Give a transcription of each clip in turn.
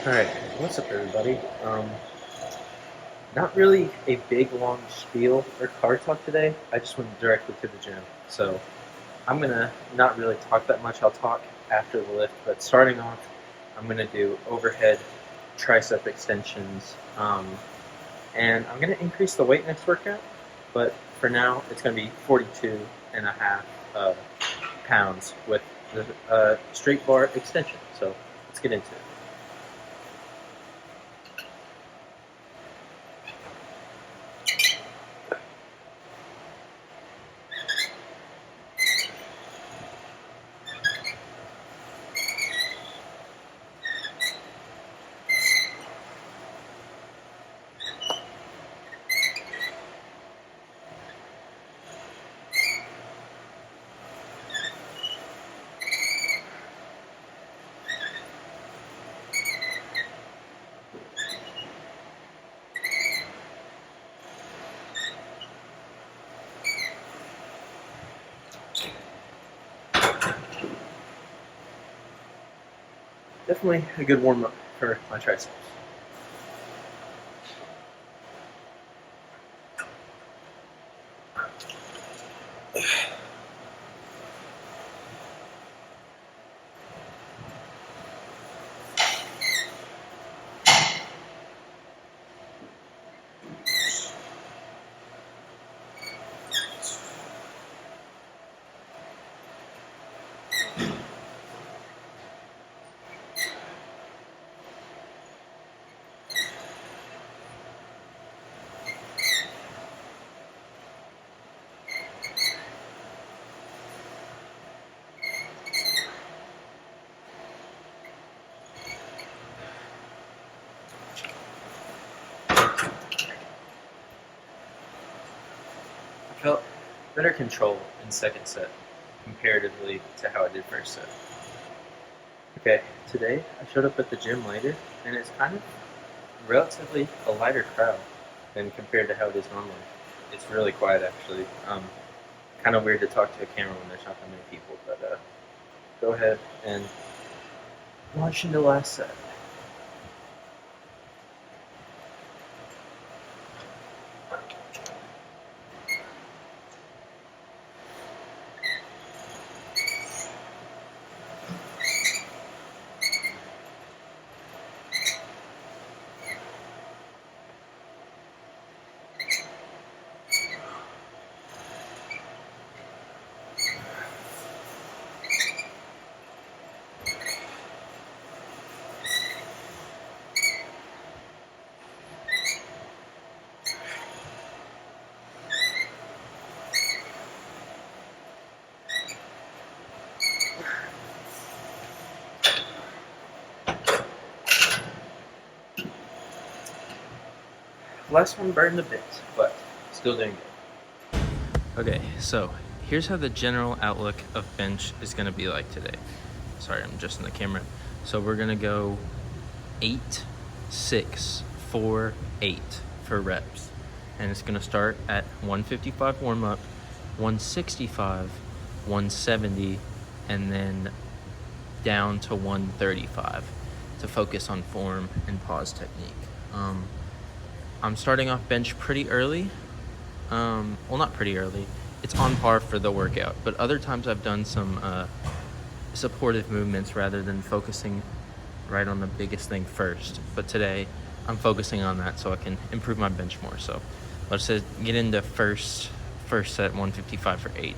Alright, what's up everybody? Not really a big long spiel or car talk today. I just went directly to the gym. So I'm gonna not really talk that much. I'll talk after the lift, but starting off, I'm gonna do overhead tricep extensions. And I'm gonna increase the weight next workout, but for now it's gonna be 42 and a half pounds with the straight bar extension. So let's get into it. Definitely a good warm up for my triceps. I felt better control in second set comparatively to how I did first set. Okay, today I showed up at the gym later, and it's kind of relatively a lighter crowd than compared to how it is normally. It's really quiet actually. Kind of weird to talk to a camera when there's not that many people, but go ahead and launch into last set. Last one burned a bit, but still doing good. Okay, so here's how the general outlook of bench is gonna be like today. Sorry, I'm just in the camera. So we're gonna go 8, 6, 4, 8 for reps. And it's gonna start at 155 warm up, 165, 170, and then down to 135 to focus on form and pause technique. I'm starting off bench pretty early. Well, not pretty early. It's on par for the workout, but other times I've done some supportive movements rather than focusing right on the biggest thing first. But today I'm focusing on that so I can improve my bench more. So let's just get into first set 155 for 8.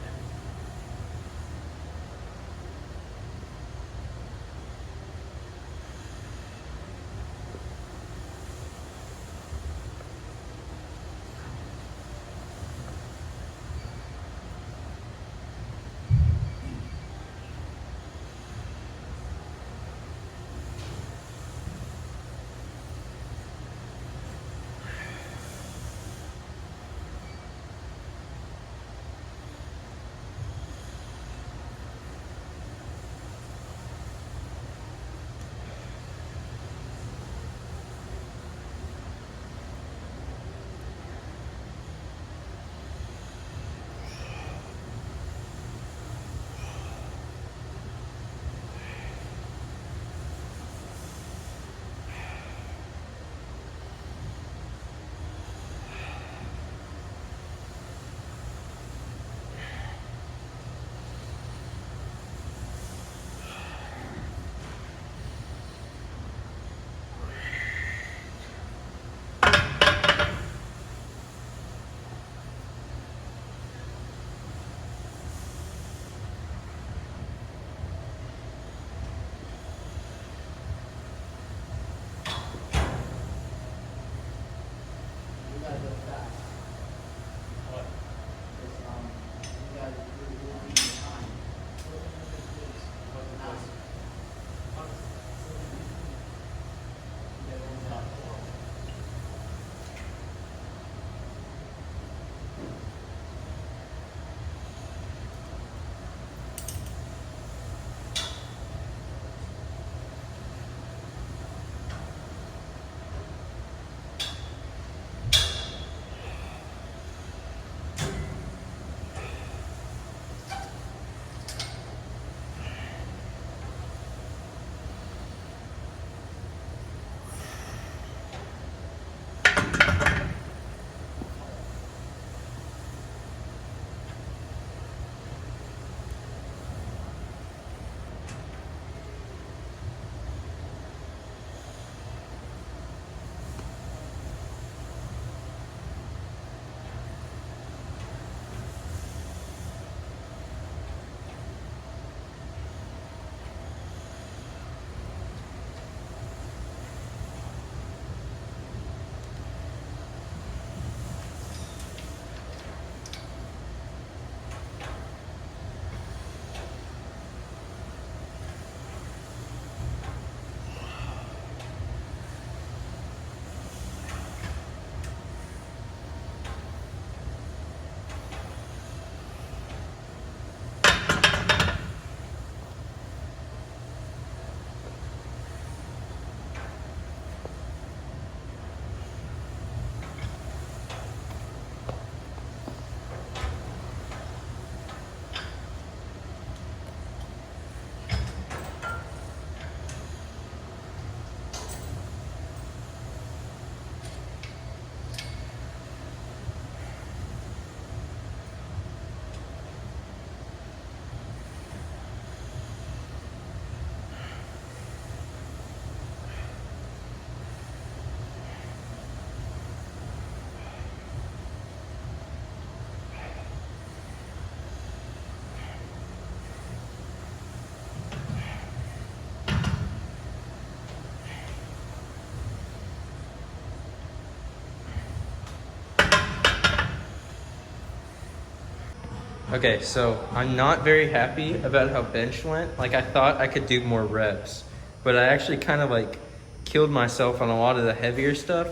Okay, so I'm not very happy about how bench went. Like, I thought I could do more reps, but I actually kind of like killed myself on a lot of the heavier stuff.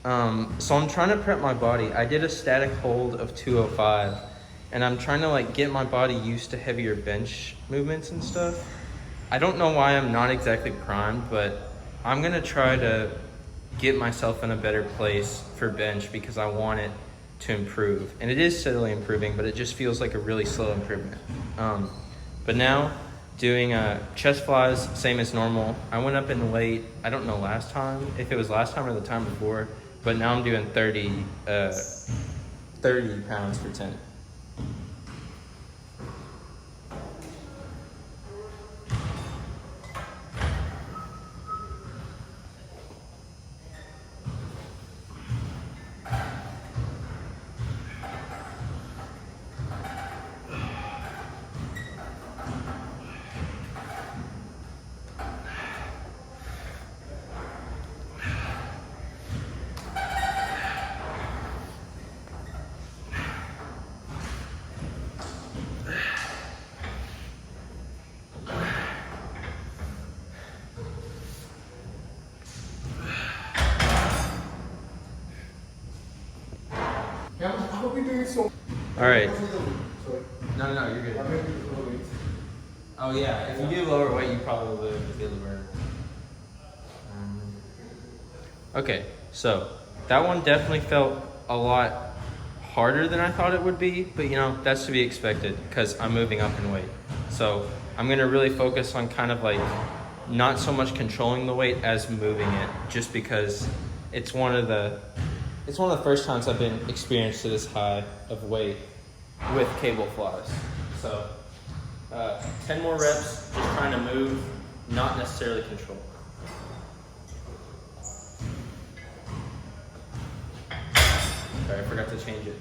So I'm trying to prep my body. I did a static hold of 205, and I'm trying to like get my body used to heavier bench movements and stuff. I don't know why I'm not exactly primed, but I'm gonna try to get myself in a better place for bench because I want it to improve. And it is steadily improving, but it just feels like a really slow improvement. But now doing chest flies, same as normal. I went up in weight, I don't know if it was last time or the time before, but now I'm doing 30 pounds for 10. All right. No, you're good. Oh yeah, if you do lower weight, you probably will feel the burn. Okay, so that one definitely felt a lot harder than I thought it would be, but you know, that's to be expected because I'm moving up in weight. So I'm gonna really focus on kind of like not so much controlling the weight as moving it, just because it's one of the first times I've been experienced to this high of weight with cable flies. So 10 more reps, just trying to move, not necessarily control. Sorry, I forgot to change it.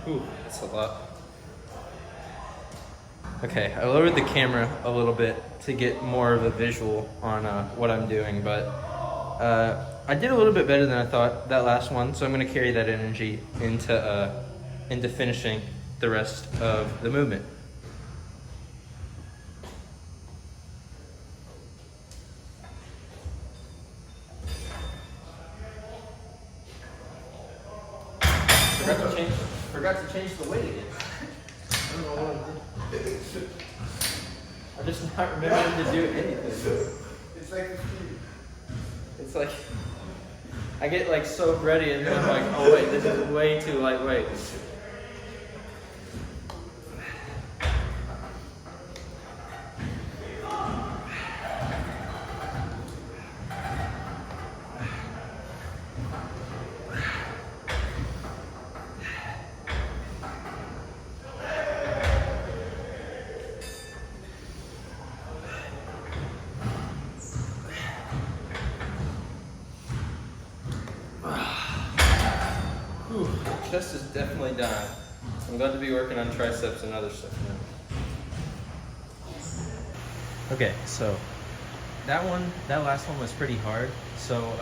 Ooh, that's a lot. Okay, I lowered the camera a little bit to get more of a visual on what I'm doing, but I did a little bit better than I thought that last one, so I'm gonna carry that energy into finishing the rest of the movement. Forgot to change the weight again. I don't know what I did. I'm just not remembering to do anything. It's like a speed. It's like I get like so ready and then I'm like, oh wait, this is way too lightweight. Chest is definitely done. I'm glad to be working on triceps and other stuff now. Okay, so that last one was pretty hard. So,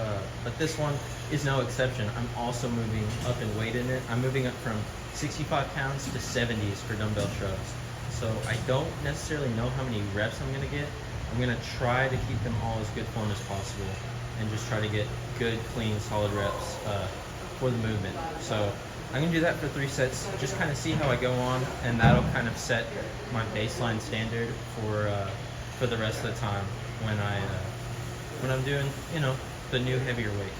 but this one is no exception. I'm also moving up in weight in it. I'm moving up from 65 pounds to 70s for dumbbell shrugs. So I don't necessarily know how many reps I'm gonna get. I'm gonna try to keep them all as good form as possible and just try to get good, clean, solid reps for the movement. So I'm gonna do that for 3 sets, just kind of see how I go on, and that'll kind of set my baseline standard for the rest of the time when I'm doing, you know, the new heavier weight.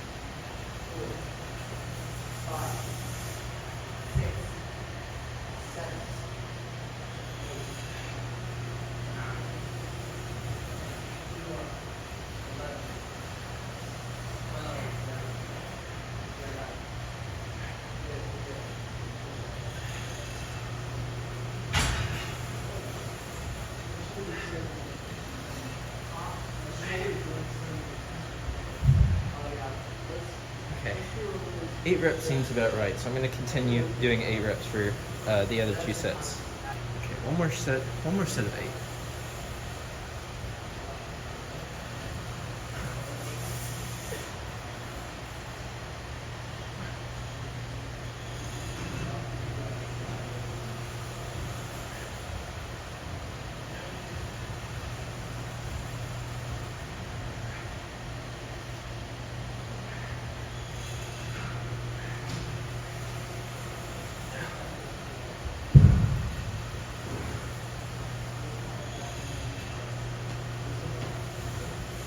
8 reps seems about right, so I'm going to continue doing 8 reps for the other 2 sets. Okay, one more set of 8.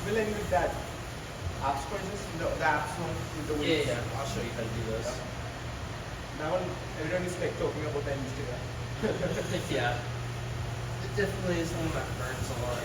Will end with that. Abs crunches, the abs one with the weights. Yeah, I'll show you how to do those. That one, everyone is like talking about that Instagram. Yeah, it definitely is one that burns a lot.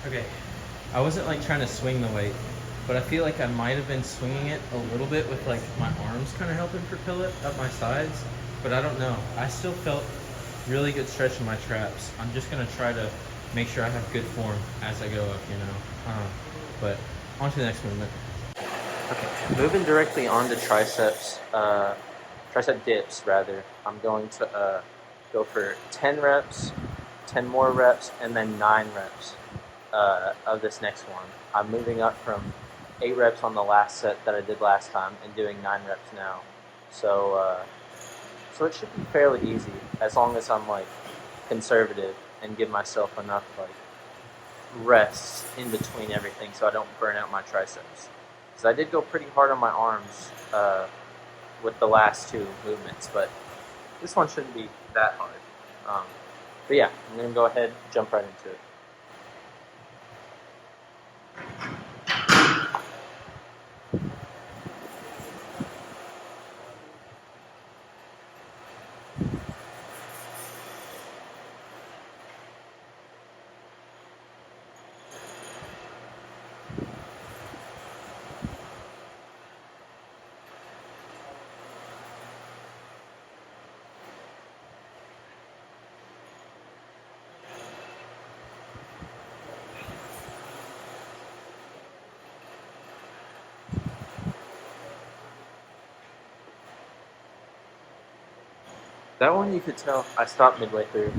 Okay, I wasn't like trying to swing the weight, but I feel like I might have been swinging it a little bit with like my arms kind of helping propel it up my sides, but I don't know. I still felt really good stretch in my traps. I'm just gonna try to make sure I have good form as I go up, you know. But on to the next movement. Okay, moving directly onto triceps, tricep dips rather. I'm going to go for 10 reps, 10 more reps, and then 9 reps. Of this next one. I'm moving up from 8 reps on the last set that I did last time and doing 9 reps now. So it should be fairly easy as long as I'm like conservative and give myself enough like rests in between everything so I don't burn out my triceps. Because I did go pretty hard on my arms with the last 2 movements, but this one shouldn't be that hard. But yeah, I'm going to go ahead and jump right into it. That one you could tell I stopped midway through.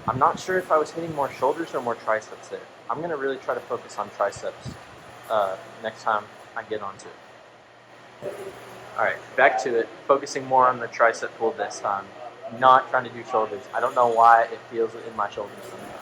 I'm not sure if I was hitting more shoulders or more triceps there. I'm going to really try to focus on triceps next time I get onto it. Alright, back to it. Focusing more on the tricep pull this time. Not trying to do shoulders. I don't know why it feels in my shoulders sometimes.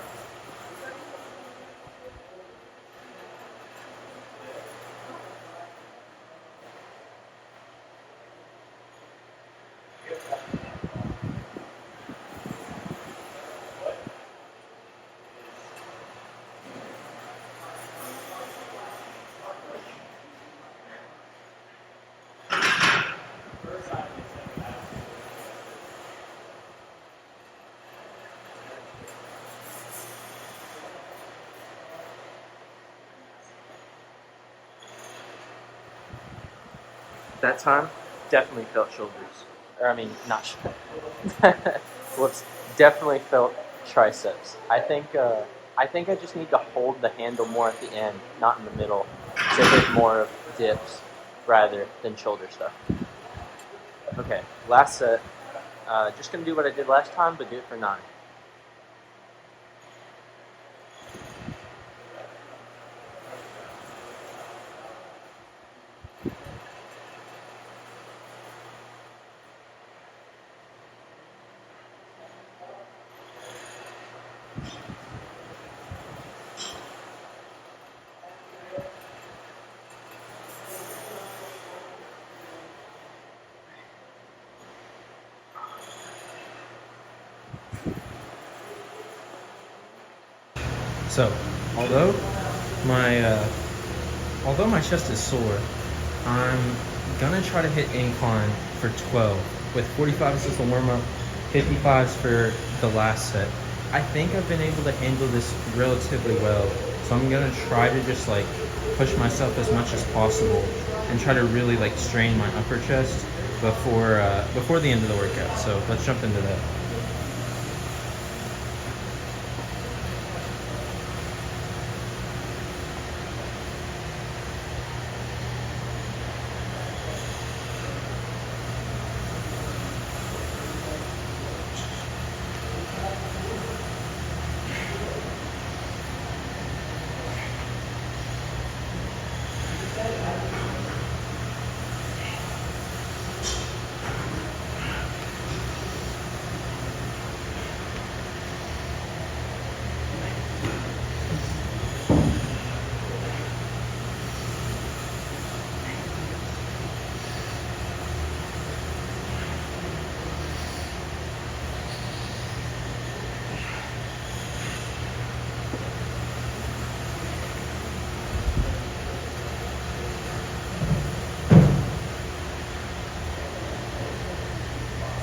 That time, definitely felt shoulders. Or I mean, not shoulders. Whoops. Definitely felt triceps. I think I just need to hold the handle more at the end, not in the middle, to hit more of dips rather than shoulder stuff. Okay, last set. Just gonna do what I did last time, but do it for 9. So, although my chest is sore, I'm gonna try to hit incline for 12 with 45s as a warm up, 55s for the last set. I think I've been able to handle this relatively well, so I'm gonna try to just like push myself as much as possible and try to really like strain my upper chest before the end of the workout. So let's jump into that.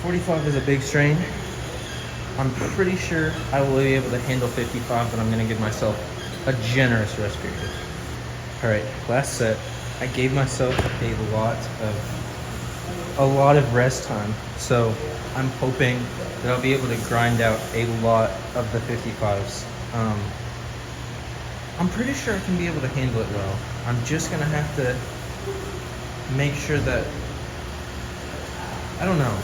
45 is a big strain. I'm pretty sure I will be able to handle 55, but I'm gonna give myself a generous rest period. All right, last set. I gave myself a lot of rest time, so I'm hoping that I'll be able to grind out a lot of the 55s. I'm pretty sure I can be able to handle it well. I'm just gonna have to make sure that, I don't know.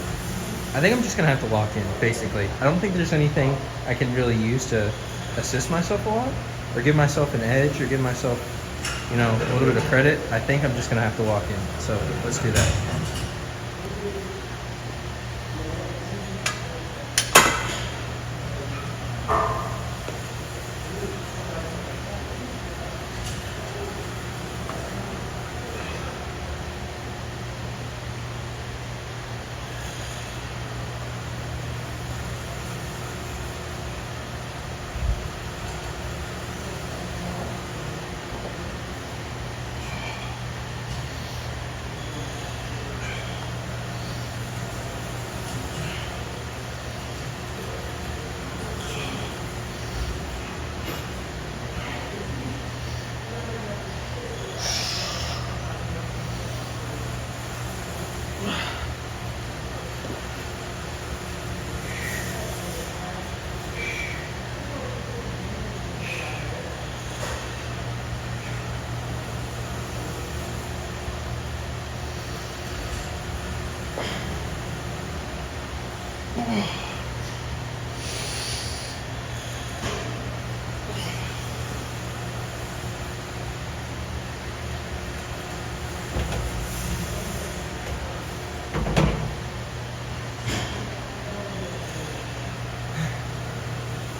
I think I'm just gonna have to lock in, basically. I don't think there's anything I can really use to assist myself a lot, or give myself an edge, or give myself, you know, a little bit of credit. I think I'm just gonna have to lock in. So let's do that.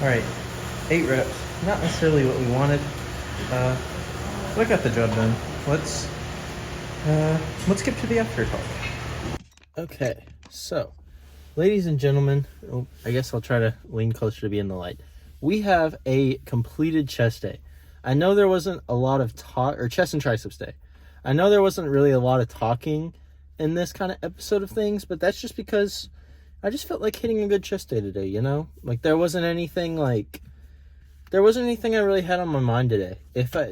All right, 8 reps. Not necessarily what we wanted, but I got the job done. Let's get to the after talk. Okay, so, ladies and gentlemen, I guess I'll try to lean closer to being the light. We have a completed chest day. I know there wasn't a lot of talk, or chest and triceps day. I know there wasn't really a lot of talking in this kind of episode of things, but that's just because I just felt like hitting a good chest day today, you know? Like, there wasn't anything I really had on my mind today.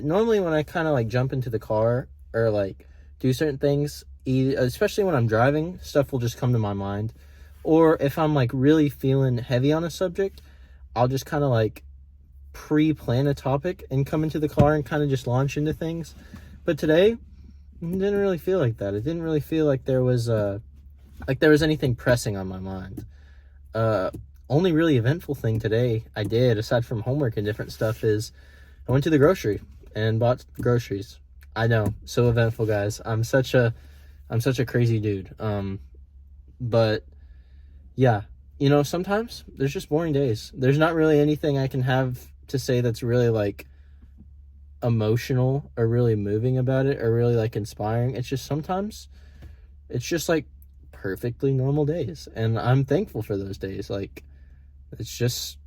Normally when I kind of, like, jump into the car or, like, do certain things, especially when I'm driving, stuff will just come to my mind. Or if I'm, like, really feeling heavy on a subject, I'll just kind of, like, pre-plan a topic and come into the car and kind of just launch into things. But today, it didn't really feel like that. It didn't really feel like there was anything pressing on my mind. Only really eventful thing today I did, aside from homework and different stuff, is I went to the grocery and bought groceries. I know, so eventful, guys. I'm such a crazy dude. But yeah, you know, sometimes there's just boring days. There's not really anything I can have to say that's really like emotional or really moving about it or really like inspiring. It's just sometimes it's just like perfectly normal days, and I'm thankful for those days. Like, it's just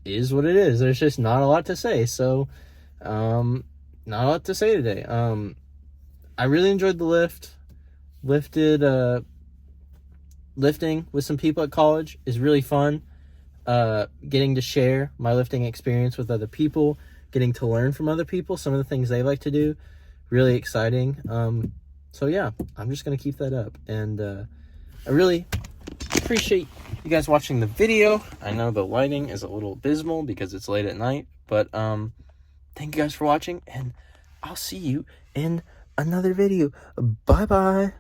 is what it is. There's just not a lot to say. So not a lot to say today. I really enjoyed the lifting with some people at college is really fun. getting to share my lifting experience with other people, getting to learn from other people, some of the things they like to do. Really exciting. So yeah, I'm just going to keep that up. And I really appreciate you guys watching the video. I know the lighting is a little abysmal because it's late at night, but thank you guys for watching, and I'll see you in another video. Bye bye.